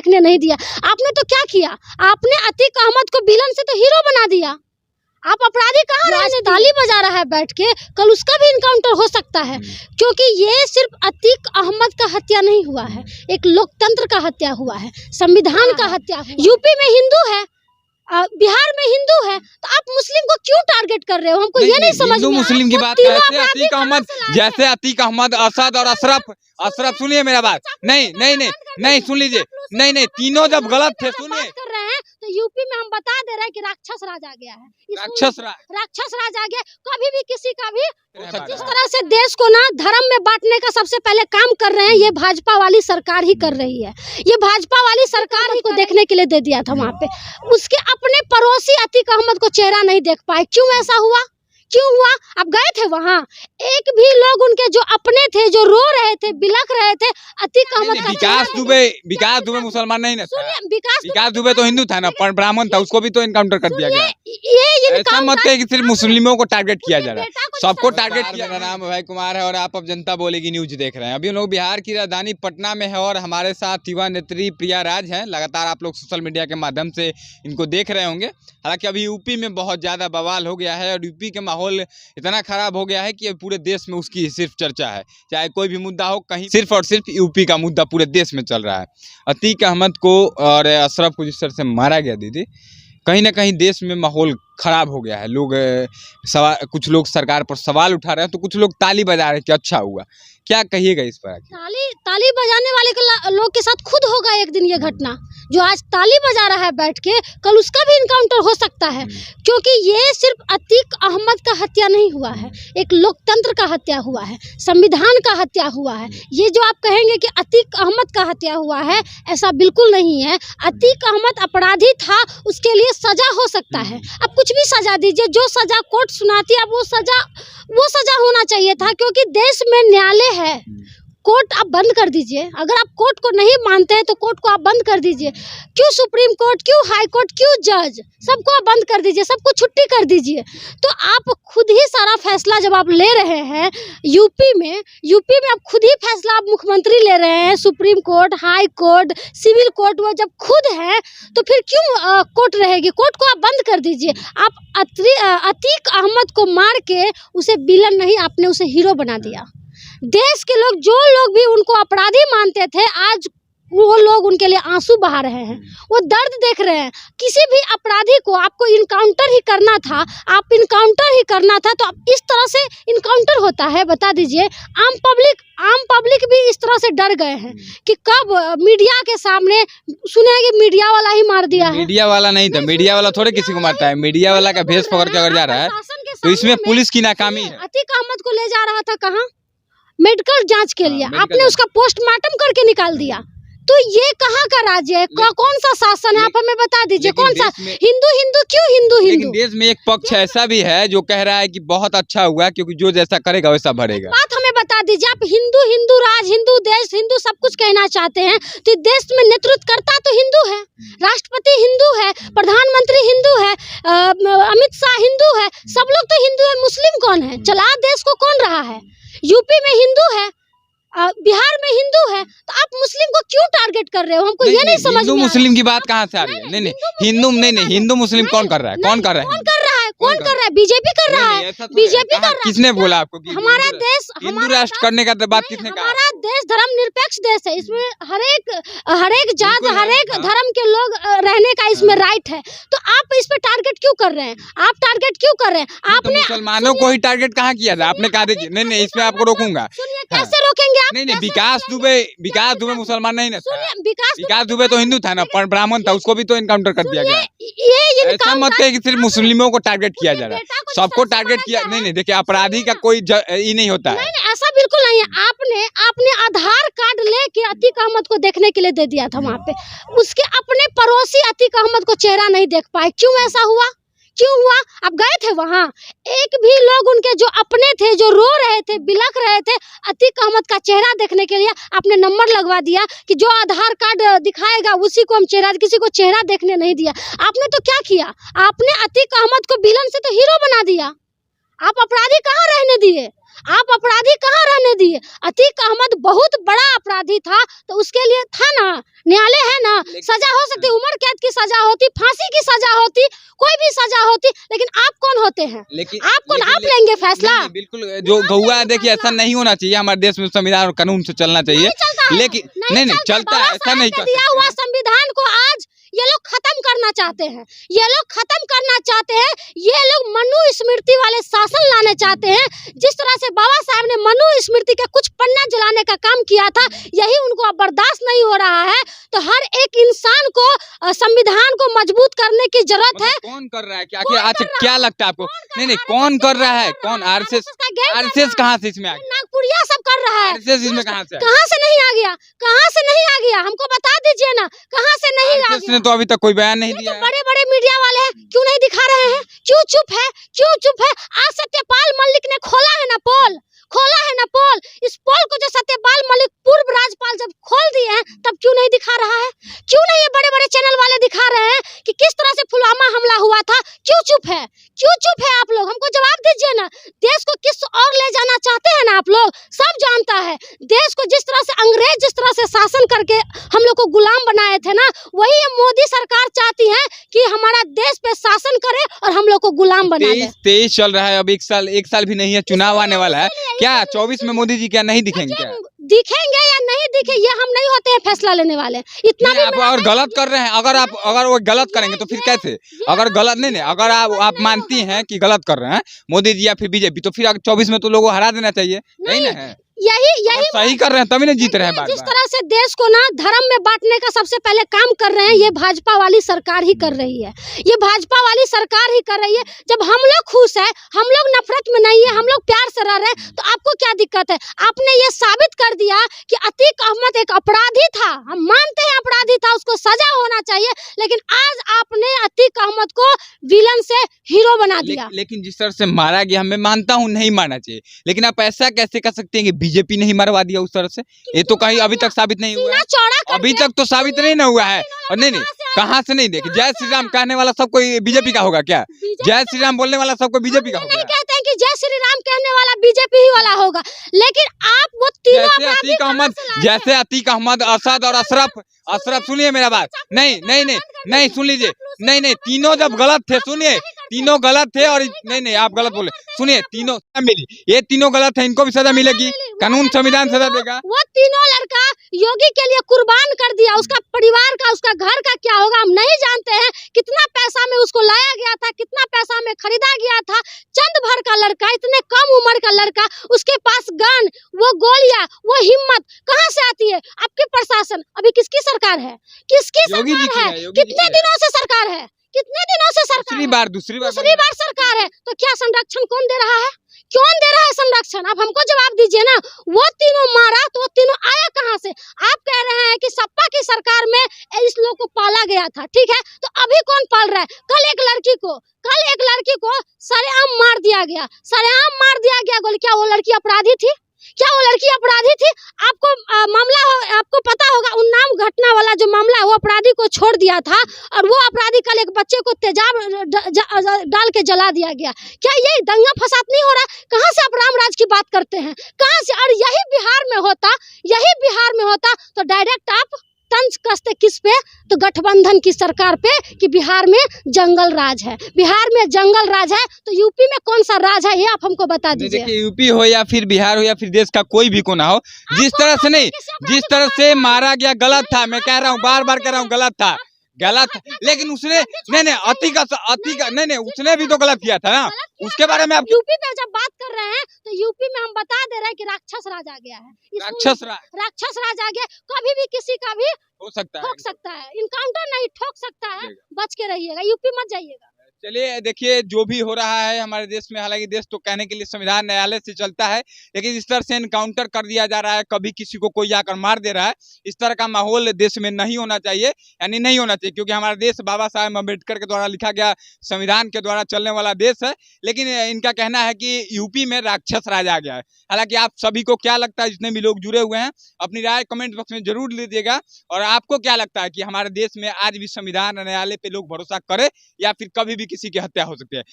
देखने नहीं दिया। आपने तो क्या किया, आपने अतीक अहमद को विलन से तो हीरो बना दिया। आप अपराधी कहाँ रहने, ताली बजा रहा है बैठ के, कल उसका भी इनकाउंटर हो सकता है, क्योंकि ये सिर्फ अतीक अहमद का हत्या नहीं हुआ है, एक लोकतंत्र का हत्या हुआ है, संविधान का हत्या। यूपी में हिंदू है, बिहार में हिंदू है, तो आप मुस्लिम को क्यों टारगेट कर रहे हो? हमको ये नहीं समझ में। मुस्लिम की बात करते हैं, अतीक अहमद, जैसे अतीक अहमद, असद और अशरफ सुनिए मेरा बात, नहीं सुन लीजिए, नहीं तीनों जब गलत थे, सुनिए कर रहे हैं तो यूपी में हम बता दे रहे हैं कि राक्षस राज आ गया है, राक्षस राज आ गया। कभी भी किसी का भी जिस तरह से देश को ना धर्म में बांटने का सबसे पहले काम कर रहे हैं, ये भाजपा वाली सरकार ही कर रही है। ये भाजपा वाली सरकार ही को देखने के लिए दे दिया था वहाँ पे, उसके अपने पड़ोसी अतीक अहमद को चेहरा नहीं देख पाए। क्यों ऐसा हुआ, क्यों हुआ? आप गए थे वहाँ, एक भी लोग उनके जो अपने थे, जो रो रहे थे, बिलख रहे थे, अतीक अहमद का विकास दुबे मुसलमान नहीं ना, विकास दुबे तो हिंदू था ना, ब्राह्मण था, उसको भी तो इनकाउंटर कर दिया गया। ऐसा मत कहे कि सिर्फ मुस्लिमों को टारगेट किया जा रहा है, सबको टारगेट किया। मेरा नाम अभय कुमार है और आप अब जनता बोलेगी न्यूज देख रहे हैं। अभी हम लोग बिहार की राजधानी पटना में है और हमारे साथ युवा नेत्री प्रिया राज हैं। लगातार आप लोग सोशल मीडिया के माध्यम से इनको देख रहे होंगे। हालांकि अभी यूपी में बहुत ज़्यादा बवाल हो गया है और यूपी के माहौल इतना खराब हो गया है कि पूरे देश में उसकी सिर्फ चर्चा है। चाहे कोई भी मुद्दा हो, कहीं सिर्फ और सिर्फ यूपी का मुद्दा पूरे देश में चल रहा है। अतीक अहमद को और अशरफ को जिस तरह से मारा गया दीदी, कहीं ना कहीं देश में माहौल खराब हो गया है। कुछ लोग सरकार पर सवाल उठा रहे हैं, तो कुछ लोग ताली बजा रहे हैं कि अच्छा हुआ। क्या कहिएगा इस पर? ताली बजाने वाले लोग के साथ खुद होगा एक दिन ये घटना। जो आज ताली बजा रहा है बैठ के, कल उसका भी इनकाउंटर हो सकता है, क्योंकि ये सिर्फ अतीक अहमद का हत्या नहीं हुआ है, एक लोकतंत्र का हत्या हुआ है, संविधान का हत्या हुआ है। ये जो आप कहेंगे कि अतीक अहमद का हत्या हुआ है, ऐसा बिल्कुल नहीं है। अतीक अहमद अपराधी था, उसके लिए सजा हो सकता है। अब कुछ भी सजा दीजिए, जो सजा कोर्ट सुनाती है, अब वो सजा होना चाहिए था, क्योंकि देश में न्यायालय है। कोर्ट आप बंद कर दीजिए। अगर आप कोर्ट को नहीं मानते हैं तो कोर्ट को आप बंद कर दीजिए। क्यों सुप्रीम कोर्ट, क्यों हाई कोर्ट, क्यों जज, सबको आप बंद कर दीजिए, सबको छुट्टी कर दीजिए। तो आप खुद ही सारा फैसला जब आप ले रहे हैं यूपी में आप खुद ही फैसला, आप मुख्यमंत्री ले रहे हैं, supreme court, high court, civil court, वो जब खुद है तो फिर क्यों कोर्ट रहेगी? कोर्ट को आप बंद कर दीजिए। आप अतीक अहमद को मार के उसे विलन नहीं, आपने उसे हीरो बना दिया। देश के लोग, जो लोग भी उनको अपराधी मानते थे, आज वो लोग उनके लिए आंसू बहा रहे हैं, वो दर्द देख रहे हैं। किसी भी अपराधी को आपको इनकाउंटर ही करना था, आप इनकाउंटर ही करना था, तो अब इस तरह से इनकाउंटर होता है? बता दीजिए। आम पब्लिक भी इस तरह से डर गए हैं कि कब मीडिया के सामने सुने कि मीडिया वाला ही मार दिया है। मीडिया वाला नहीं था, मीडिया वाला थोड़े किसी को मारता है। मीडिया वाला का भेष पकड़ के अगर जा रहा है तो इसमें पुलिस की नाकामी है। अतीक अहमद को ले जा रहा था कहाँ? मेडिकल जांच के लिए, आपने उसका पोस्टमार्टम करके निकाल दिया। तो ये कहाँ का राज्य है? कौन सा शासन है? आप हमें बता दीजिए। कौन सा? हिंदू क्यों हिंदू? देश में एक पक्ष ऐसा भी है जो कह रहा है कि बहुत अच्छा हुआ, क्योंकि जो जैसा करेगा वैसा भरेगा। बात हमें बता दीजिए। आप हिंदू राज, हिंदू देश, हिंदू सब कुछ कहना चाहते हैं, तो देश में नेतृत्व करता तो हिंदू है, राष्ट्रपति हिंदू है, प्रधानमंत्री हिंदू है, अमित शाह हिंदू है, सब लोग तो हिंदू है। मुस्लिम कौन है? चला देश को कौन रहा है? यूपी में हिंदू है, बिहार में हिंदू है, तो आप मुस्लिम को क्यों टारगेट कर रहे हो? हमको ये नहीं समझ में। हिंदू मुस्लिम की बात कहाँ से आ रही है? नहीं, हिंदू मुस्लिम कौन कर रहा है? कौन कर रहा है? बीजेपी कर रहा है। बीजेपी कर रहा है। किसने बोला आपको? हमारा देश, हिंदू राष्ट्र करने का बात किसने कहा? हमारा देश धर्मनिरपेक्ष देश है। इसमें हर एक जात, हर एक धर्म के लोग रहने का इसमें राइट है। तो आप इस पे टारगेट क्यों कर रहे हैं? आप टारगेट क्यों कर रहे हैं? आपने मुसलमानों को ही टारगेट कहाँ किया था? आपने कहा देखिए, नहीं इस पे आपको रोकूंगा। कैसे रोकेंगे आप? नहीं, विकास दुबे मुसलमान नहीं ना, विकास दुबे तो हिंदू था ना, ब्राह्मण था, उसको भी तो इनकाउंटर कर दिया गया। ऐसा मत कहे कि सिर्फ मुस्लिमों को टारगेट किया जा रहा है, सबको टारगेट किया। नहीं, देखिए अपराधी का कोई ये नहीं होता है। नहीं, ऐसा बिल्कुल नहीं है। आपने आधार कार्ड लेके अतीक अहमद को देखने के लिए दे दिया था वहाँ पे, उसके अपने पड़ोसी अतीक अहमद को चेहरा नहीं देख पाए। क्यों ऐसा हुआ? क्यों हुआ? आप गए थे वहाँ, एक भी लोग उनके जो अपने थे, जो रो रहे थे, बिलख रहे थे, अतीक अहमद का चेहरा देखने के लिए आपने नंबर लगवा दिया कि जो आधार कार्ड दिखाएगा उसी को हम चेहरा, किसी को चेहरा देखने नहीं दिया। आपने तो क्या किया? आपने अतीक अहमद को विलन से तो हीरो बना दिया। आप अपराधी कहाँ रहने दिए? आप अपराधी कहाँ रहने दिए? अतीक अहमद बहुत बड़ा अपराधी था, तो उसके लिए था ना, न्यायालय है ना, सजा हो सकती, उम्र कैद की सजा होती, फांसी की सजा होती, कोई भी सजा होती, लेकिन आप कौन होते हैं? आप लेंगे फैसला? बिल्कुल जो गौआ है, देखिए ऐसा नहीं होना चाहिए, हमारे देश में संविधान और कानून से चलना चाहिए, लेकिन नहीं चलता है, ऐसा नहीं कर दिया हुआ संविधान को आज ये लोग खत्म करना चाहते हैं, ये लोग खत्म करना चाहते हैं, ये लोग मनु स्मृति वाले शासन लाने चाहते हैं। जिस तरह से बाबा साहब ने मनु स्मृति के कुछ पन्ना जलाने का काम किया था, यही उनको अब बर्दाश्त नहीं हो रहा है। तो हर एक इंसान को संविधान को मजबूत करने की जरूरत है। कौन कर रहा है क्या लगता है आपको? नहीं कौन कर रहा है? कौन? आरएसएस कहाँ से इसमें आ गया? नागपुरिया सब कर रहा है। आरएसएस इसमें कहाँ से नहीं आ गया? कहाँ से नहीं आ गया? हमको बता दीजिए ना, कहाँ से नहीं आ गया? तो अभी तक कोई बयान नहीं दिया। बड़े बड़े मीडिया वाले हैं, क्यों नहीं दिखा रहे हैं? क्यों चुप है? आज सत्यपाल मलिक ने खोला है ना पोल, इस पोल को जो सत्यपाल मलिक पूर्व राज्यपाल जब खोल दिए हैं, तब क्यों नहीं दिखा रहा है? क्यों नहीं ये बड़े बड़े चैनल वाले दिखा रहे हैं कि किस तरह से पुलवामा हमला हुआ था? क्यों चुप है आप लोग? हमको जवाब दीजिए ना। देश को किस और ले जाना चाहते हैं ना आप लोग, सब जानता है। देश को जिस तरह से अंग्रेज जिस तरह से शासन करके हम लोग को गुलाम बनाए थे ना, वही मोदी सरकार चाहती है कि हमारा देश पे शासन करे और हम लोग को गुलाम बना दे। 23 चल रहा है, अब एक साल भी नहीं है, चुनाव आने वाला है। क्या 24 में मोदी जी क्या नहीं दिखेंगे? क्या दिखेंगे या नहीं दिखे, ये हम नहीं होते हैं फैसला लेने वाले। इतना भी आप और गलत कर रहे हैं। अगर वो गलत करेंगे तो फिर कैसे? अगर गलत नहीं अगर आप मानती हैं कि गलत कर रहे हैं मोदी जी या फिर बीजेपी, तो फिर 24 में तो लोगों को हरा देना चाहिए, नहीं ना है? यही सही कर रहे हैं तभी नहीं जीत रहे हैं। जिस तरह से देश को ना धर्म में बांटने का सबसे पहले काम कर रहे हैं, ये भाजपा वाली सरकार ही कर रही है। ये भाजपा वाली सरकार ही कर रही है। जब हम लोग खुश है, हम लोग नफरत में नहीं है, हम लोग प्यार से रह रहे हैं, तो आपको क्या दिक्कत है? आपने ये साबित कर दिया कि अतीक अहमद एक अपराधी था। हम मानते हैं अपराधी था, उसको सजा होना चाहिए, लेकिन आज आपने अतीक अहमद को विलन से हीरो बना दिया। लेकिन जिस तरह से मारा गया, मैं मानता हूँ नहीं मारना चाहिए, लेकिन आप ऐसा कैसे कर सकते हैं कि बीजेपी नहीं मरवा दिया उस तरह से? ये तो कहीं अभी तक साबित नहीं हुआ है। अभी तक तो साबित नहीं ना हुआ है। और नहीं कहाँ से नहीं देखे? जय श्री राम कहने वाला सब कोई बीजेपी का होगा क्या? जय श्री राम बोलने वाला सबको बीजेपी का होगा? नहीं कहते हैं कि जय श्री राम कहने वाला बीजेपी ही वाला होगा, लेकिन आप वो तीनों जैसे अतीक अहमद, असद और अशरफ सुनिए मेरा बात। नहीं सुन लीजिए। नहीं तीनों जब गलत थे, सुनिए, तीनों गलत थे और नहीं आप गलत बोले। सुनिए, तीनों मिली, ये तीनों गलत है, इनको भी सजा मिलेगी, कानून संविधान सजा देगा। वो तीनों लड़का योगी के लिए कुर्बान कर दिया, उसका परिवार का, उसका घर का क्या होगा हम नहीं जानते हैं। कितना पैसा में उसको लाया गया था, कितना पैसा में खरीदा गया था। चंद भर का लड़का, इतने कम उम्र का लड़का, उसके पास गन, वो गोलियां, वो हिम्मत कहाँ से आती है? आपके प्रशासन अभी किसकी सरकार है? किसकी सरकार है? कितने दिनों से सरकार है? कितने दिनों से सरकार? दूसरी बार सरकार है, तो क्या संरक्षण कौन दे रहा है? कौन दे रहा है संरक्षण? आप हमको जवाब दीजिए ना। वो तीनों मारा तो वो तीनों आया कहाँ से? आप कह रहे हैं कि सपा की सरकार में इस लोग को पाला गया था, ठीक है, तो अभी कौन पाल रहा है? कल एक लड़की को सरेआम मार दिया गया गोली। क्या वो लड़की अपराधी थी? आपको आपको पता होगा उन्नाव घटना वाला जो मामला है, वो अपराधी को छोड़ दिया था और वो अपराधी कल एक बच्चे को तेजाब डाल के जला दिया गया। क्या ये दंगा फसाद नहीं हो रहा? कहाँ से आप रामराज की बात करते हैं? कहाँ से? और यही बिहार में होता तो डायरेक्ट आप तंज कसते किस पे? तो गठबंधन की सरकार पे कि बिहार में जंगल राज है। बिहार में जंगल राज है तो यूपी में कौन सा राज है, ये आप हमको बता दीजिए। देखिए, यूपी हो या फिर बिहार हो या फिर देश का कोई भी कोना हो, जिस तरह से मारा गया गलत था। मैं कह रहा हूँ, बार कह रहा हूँ, गलत। लेकिन उसने अतीक उसने भी तो गलत किया था ना। उसके बारे में आप यूपी पे जब बात कर रहे हैं तो यूपी में हम बता दे रहे हैं कि राक्षस राज आ गया है। राक्षस राज आ गया। कभी भी किसी का भी हो सकता है, इनकाउंटर नहीं ठोक सकता है। बच के रहिएगा, यूपी मत जाइएगा। चलिए, देखिए जो भी हो रहा है हमारे देश में, हालांकि देश तो कहने के लिए संविधान न्यायालय से चलता है, लेकिन इस तरह से एनकाउंटर कर दिया जा रहा है, कभी किसी को कोई आकर मार दे रहा है, इस तरह का माहौल देश में नहीं होना चाहिए। क्योंकि हमारा देश बाबा साहेब अम्बेडकर के द्वारा लिखा गया संविधान के द्वारा चलने वाला देश है। लेकिन इनका कहना है कि यूपी में राक्षस राज आ गया है। हालांकि आप सभी को क्या लगता है, जितने भी लोग जुड़े हुए हैं, अपनी राय कमेंट बॉक्स में जरूर दीजिएगा। और आपको क्या लगता है कि हमारे देश में आज भी संविधान न्यायालय पे लोग भरोसा करे या फिर कभी भी किसी की हत्या हो सकती है?